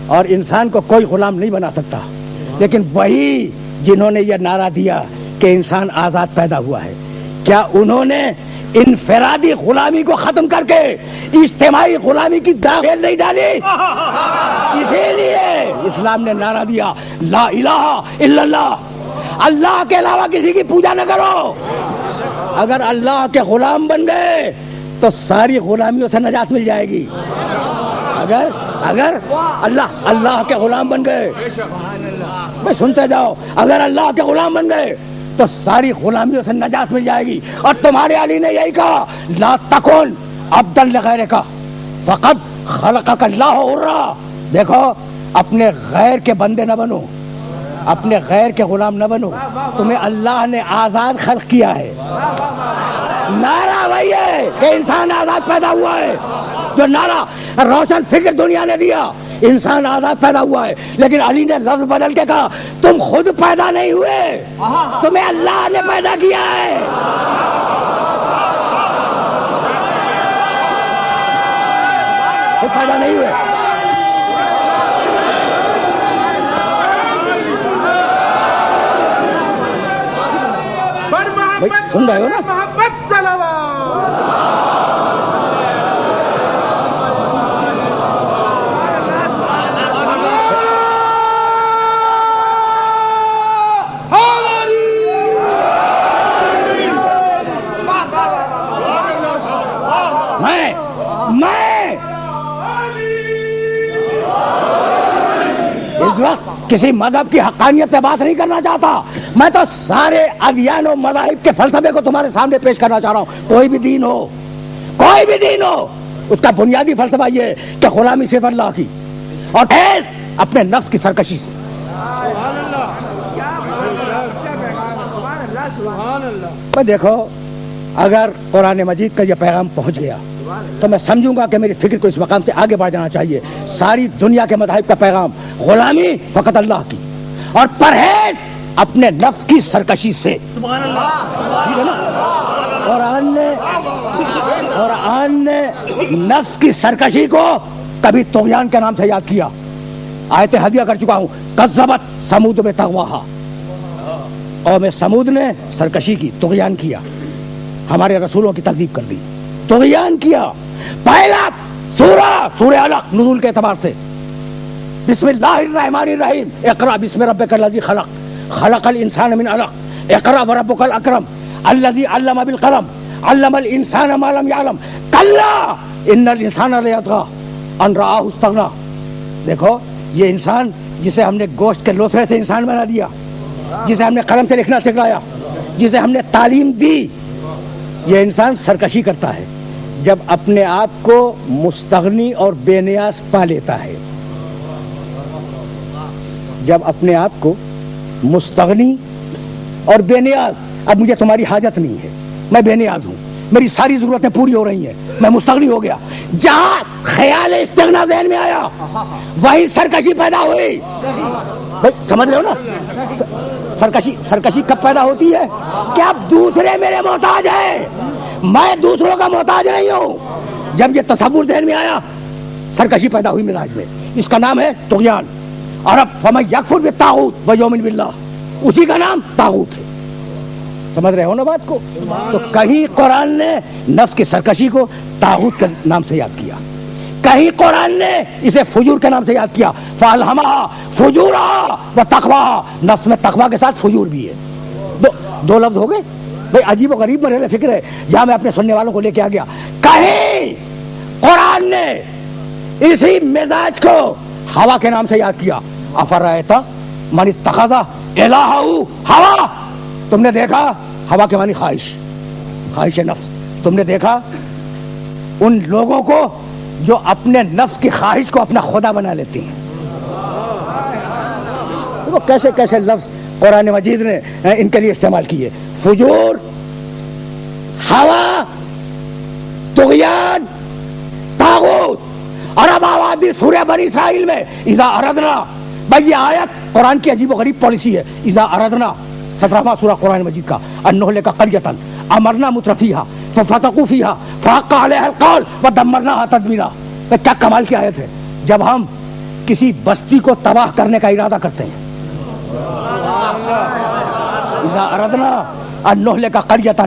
اور انسان کو کوئی غلام نہیں بنا سکتا. لیکن وہی جنہوں نے یہ نعرہ دیا کہ انسان آزاد پیدا ہوا ہے، کیا انہوں نے انفرادی غلامی کو ختم کر کے اجتماعی غلامی کی داخل نہیں ڈالی؟ اسی لیے اسلام نے نعرہ دیا لا الہ الا اللہ، اللہ کے علاوہ کسی کی پوجا نہ کرو. اگر اللہ کے غلام بن گئے تو ساری غلامیوں سے نجات مل جائے گی. اگر اللہ کے غلام بن گئے، میں سنتے جاؤ، اگر اللہ کے غلام بن گئے تو ساری غلامیوں سے نجات مل جائے گی. اور تمہارے علی نے یہی کہا لا تکن عبدا لغیرک فقد خلقک اللہ حرا. دیکھو اپنے غیر کے بندے نہ بنو، اپنے غیر کے غلام نہ بنو، تمہیں اللہ نے آزاد خلق کیا ہے. نعرہ وہی ہے کہ انسان آزاد پیدا ہوا ہے، جو نعرہ روشن فکر دنیا نے دیا، انسان آزاد پیدا ہوا ہے. لیکن علی نے لفظ بدل کے کہا تم خود پیدا نہیں ہوئے، تمہیں اللہ نے پیدا کیا ہے. خود پیدا نہیں ہوئے. سن رہے ہو نا؟ محبت میں اس وقت کسی مذہب کی حقانیت پہ بات نہیں کرنا چاہتا. میں تو سارے ادیان و مذاہب کے فلسفے کو تمہارے سامنے پیش کرنا چاہ رہا ہوں. کوئی بھی دین ہو اس کا بنیادی فلسفہ یہ ہے کہ غلامی صرف اللہ کی اور اپنے نفس کی سرکشی سے. دیکھو اگر قرآن مجید کا یہ پیغام پہنچ گیا تو میں سمجھوں گا کہ میری فکر کو اس مقام سے آگے بڑھ جانا چاہیے. ساری دنیا کے مذاہب کا پیغام غلامی فقط اللہ کی اور پرہیز اپنے نفس کی سرکشی سے. سبحان اللہ. قرآن نے نفس کی سرکشی کو کبھی طغیان کے نام سے یاد کیا. آیت ہدیہ کر چکا ہوں. کذبت ثمود بطغواہا، قوم ثمود نے سرکشی کی، طغیان کیا، ہمارے رسولوں کی تکذیب کر دی، طغیان کیا. پہلا سورہ علق نزول کے اعتبار سے بسم اللہ الرحمن الرحیم اقرأ بسم ربک الذی خلق خلق الانسان من علق اقرأ وربک الاکرم الذی علم بالقلم علم الانسان ما لم يعلم کلا ان الانسان لیطغی ان رآہ استغنی. دیکھو یہ انسان جسے ہم نے گوشت کے لوتھڑے سے انسان بنا دیا، جسے ہم نے قلم سے لکھنا سکھلایا، جسے ہم نے تعلیم دی، یہ انسان سرکشی کرتا ہے جب اپنے آپ کو مستغنی اور بے نیاز پا لیتا ہے. جب اپنے آپ کو مستغنی اور بے نیاز، اب مجھے تمہاری حاجت نہیں ہے، میں بے نیاز ہوں، میری ساری ضرورتیں پوری ہو رہی ہیں، میں مستغنی ہو گیا. جہاں خیال استغنا ذہن میں آیا وہی سرکشی پیدا ہوئی. سمجھ رہے ہو نا؟ سرکشی کب پیدا ہوتی ہے کہ اب دوسرے میرے محتاج ہیں، میں دوسروں کا محتاج نہیں ہوں. جب یہ تصور ذہن میں آیا سرکشی پیدا ہوئی مزاج میں. اس کا نام ہے طغیان. اور اب فمن یکفر بالطاغوت ویؤمن باللہ، اسی کا نام طاغوت ہے. سمجھ رہے ہو نا بات کو؟ تو کہیں قرآن نے نفس کی سرکشی کو طاغوت کے نام سے یاد کیا، کہیں قرآن نے اسے فجور کے نام سے یاد کیا. فَأَلْهَمَهَا فُجُورَهَا وَتَقْوَاهَا، نفس میں تقوی کے ساتھ فجور بھی ہے. دو لفظ ہو گئے. بھئی عجیب و غریب مرحلہ فکر ہے جہاں میں اپنے سننے والوں کو لے کے آ گیا. کہیں قرآن نے اسی مزاج کو ہوا کے نام سے یاد کیا. افرأیت من اتخذ الہہ ہوا، تم نے دیکھا ہوا کے معنی خواہش نفس. تم نے دیکھا ان لوگوں کو جو اپنے نفس کی خواہش کو اپنا خدا بنا لیتے ہیں. دیکھو کیسے کیسے لفظ قرآن مجید نے ان کے لیے استعمال کیے. فجور، ہوا، طغیان، طاغوت. اور اب آوازی سورہ بنی اسرائیل میں اذا اردنا، بھائی یہ آیت قرآن کی عجیب و غریب پالیسی ہے. اذا اردنا 17واں سورہ قرآن مجید کا، ان نہلک قریۃ امرنا مترفیہا ففتقوا فیہا فحق علیہا القول ودمرناہا تدمیرا. کیا کمال کی آیت ہے. جب ہم کسی بستی کو تباہ کرنے کا ارادہ کرتے ہیں. اذا اردنا ان نہلک قریۃ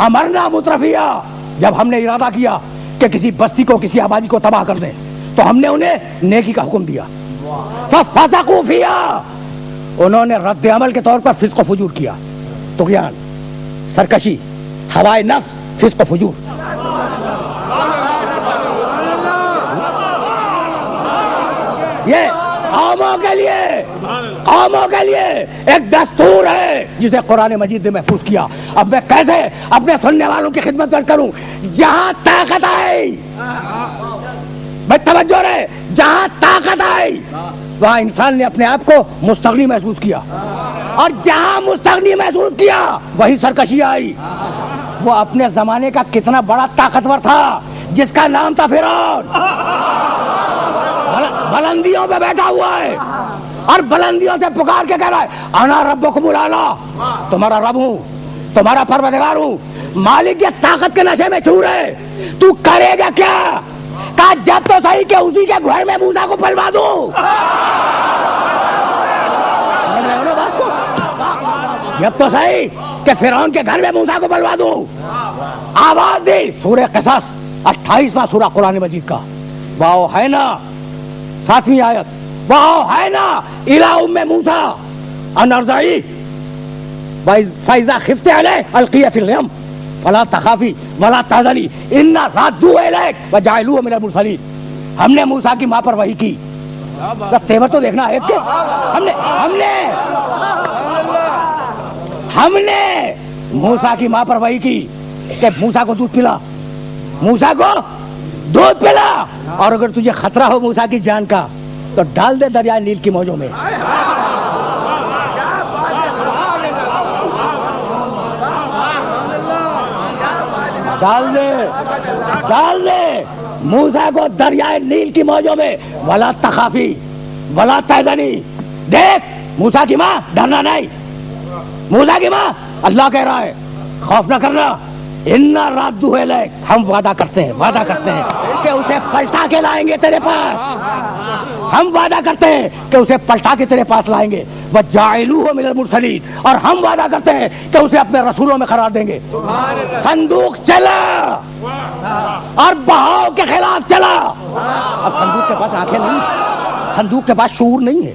امرنا مترفیہا، جب ہم نے ارادہ کیا کہ کسی بستی کو کسی آبادی کو تباہ کر دیں تو ہم نے انہیں نیکی کا حکم دیا. ففسقوا فیہا، انہوں نے رد عمل کے طور پر فسق و فجور کیا. طغیان، سرکشی، ہوائے نفس، فسق و فجور. یہ قوموں کے لیے ایک دستور ہے جسے قرآن مجید نے محفوظ کیا. اب میں کیسے اپنے سننے والوں کی خدمت کروں؟ جہاں طاقت آئی، میں توجہ رہے، جہاں طاقت آئی وہاں انسان نے اپنے آپ کو مستغنی محسوس کیا، اور جہاں مستغنی محسوس کیا وہیں سرکشی آئی. وہ اپنے زمانے کا کتنا بڑا طاقتور تھا جس کا نام تھا فرعون، بلندیوں پہ بیٹھا ہوا ہے اور بلندیوں سے پکار کے کہہ رہا ہے انا ربکم الاعلی، تمہارا رب ہوں، تمہارا پروردگار ہوں. مالک یہ طاقت کے نشے میں چور ہے، تو کرے گا کیا؟ کہا جب تو صحیح کہ اسی کے گھر میں موسیٰ کو پلوا دوں. سمجھ رہے ہو نا بات کو؟ جب تو صحیح کہ فرعون کے گھر میں موسیٰ کو پلوا دوں. آواز دی. سورہ قصص 28واں سورہ قرآن مجید کا. وَأَوْحَيْنَا 7ویں آیت. وَأَوْحَيْنَا إِلَىٰ أُمِّ مُوسَىٰ أَنْ أَرْضِعِيهِ فَإِذَا خِفْتِ عَلَيْهِ أَلْقِيهِ فِي الْيَمِّ فَلَا تَخَافِي وَلَا تَحْزَنِي إِنَّا رَادُّوهُ إِلَيْكِ وَجَاعِلُوهُ مِنَ الْمُرْسَلِينَ. ہم نے موسیٰ کی ماں پر وحی کی. تیور تو دیکھنا ہے کہ ہم نے موسیٰ کی ماں پر وحی کی کہ موسیٰ کو دودھ پلا، موسیٰ کو دودھ پلا، اور اگر تجھے خطرہ ہو موسیٰ کی جان کا تو ڈال دے دریائے نیل کی موجوں میں. ڈال دے موسیٰ کو دریائے نیل کی موجوں میں. ولا تخافی ولا تحزنی. دیکھ موسیٰ کی ماں، ڈرنا نہیں. موسیٰ کی ماں، اللہ کہہ رہا ہے خوف نہ کرنا. انا رادوہ الیک، ہم وعدہ کرتے ہیں کہ اسے پلٹا کے لائیں گے تیرے پاس. ہم وعدہ کرتے ہیں کہ اسے پلٹا کے تیرے پاس لائیں گے. وجاعلوہ من المرسلین، اور ہم وعدہ کرتے ہیں کہ اسے اپنے رسولوں میں قرار دیں گے. صندوق چلا اور بہاؤ کے خلاف چلا. اب صندوق کے پاس آنکھیں نہیں، صندوق کے پاس شعور نہیں ہے،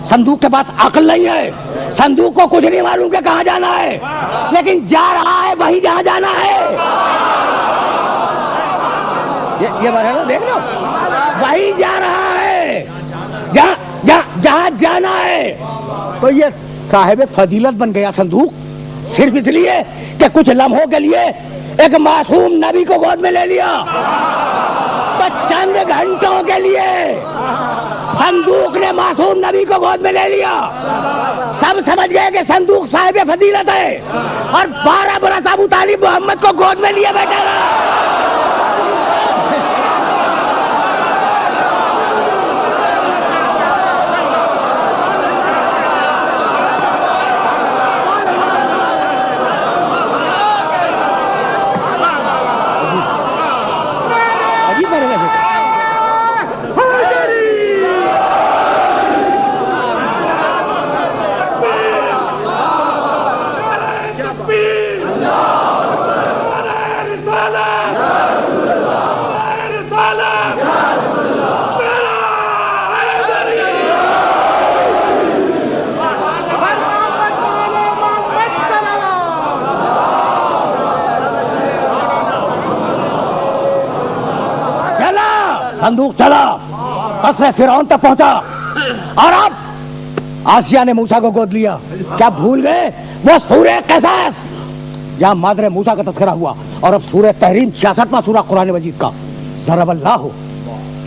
صندوق کے پاس عقل نہیں ہے، صندوق کو کچھ نہیں معلوم کہ کہاں جانا ہے، لیکن جا رہا ہے وہیں جہاں جانا ہے. یہ مرحلہ دیکھ لو، وہیں جا رہا ہے جہاں جانا ہے. تو یہ صاحب فضیلت بن گیا صندوق، صرف اس لیے کہ کچھ لمحوں کے لیے ایک معصوم نبی کو گود میں لے لیا. تو چند گھنٹوں کے لیے صندوق نے معصوم نبی کو گود میں لے لیا. سب سمجھ گئے کہ صندوق صاحب فضیلت ہے، اور 12 برس ابو طالب محمد کو گود میں لیے بیٹھا رہا. صندوق چلا، قصر فرعون تک پہنچا، اور اب آسیہ نے موسیٰ کو گود لیا. کیا بھول گئے وہ سورہ قصص جہاں مادر موسیٰ کا تذکرہ ہوا؟ اور اب سورہ تحریم 66واں سورہ قرآن مجید کا. ضرب اللہ،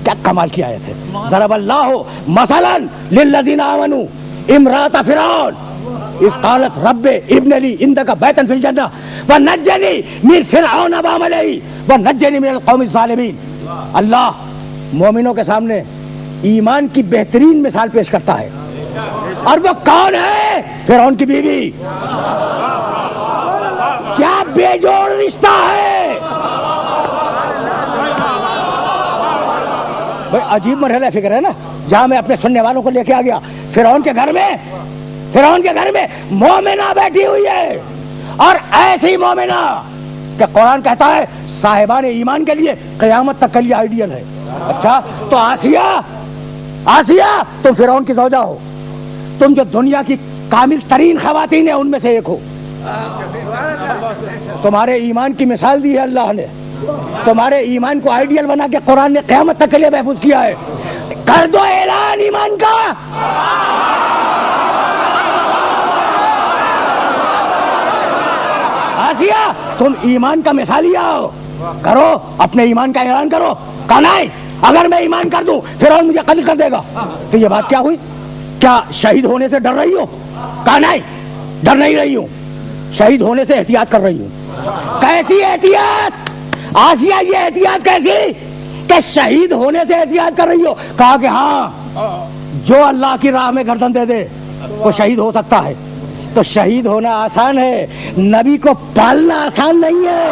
کیا کمال کی آیت ہے. ضرب اللہ مثلا للذین آمنوا امرأۃ فرعون اذ قالت رب ابن لی عندک بیتا فی الجنہ ونجنی من فرعون وعملہ ونجنی من القوم الظالمین. اللہ مومنوں کے سامنے ایمان کی بہترین مثال پیش کرتا ہے، اور وہ کون ہے؟ فرعون کی بیوی. کیا بے جوڑ رشتہ ہے. عجیب مرحلہ فکر ہے نا، جہاں میں اپنے سننے والوں کو لے کے آ گیا فرعون کے گھر میں مومنہ بیٹھی ہوئی ہے، اور ایسی مومنہ کہ قرآن کہتا ہے صاحبان ایمان کے لیے قیامت تک کے لیے آئیڈیل ہے۔ اچھا تو آسیہ تم فرعون کی زوجہ ہو، تم جو دنیا کی کامل ترین خواتین ہیں ان میں سے ایک ہو، تمہارے ایمان کی مثال دی ہے اللہ نے، تمہارے ایمان کو آئیڈیل بنا کے قرآن نے قیامت تک کے لیے محفوظ کیا ہے۔ کر دو اعلان ایمان کا۔ آسیہ تم ایمان کا مثالیہ ہو، کرو اپنے ایمان کا اعلان کرو۔ کہا نہیں، اگر میں ایمان کر دوں فرعون مجھے قتل کر دے گا۔ تو یہ بات کیا ہوئی؟ کیا شہید ہونے سے ڈر رہی ہو؟ کہا نہیں، ڈر نہیں رہی ہوں، شہید ہونے سے احتیاط کر رہی ہوں۔ کیسی احتیاط آسیہ؟ یہ احتیاط کیسی کہ شہید ہونے سے احتیاط کر رہی ہو؟ کہا کہ ہاں، جو اللہ کی راہ میں گردن دے دے وہ شہید ہو سکتا ہے۔ تو شہید ہونا آسان ہے، نبی کو پالنا آسان نہیں ہے۔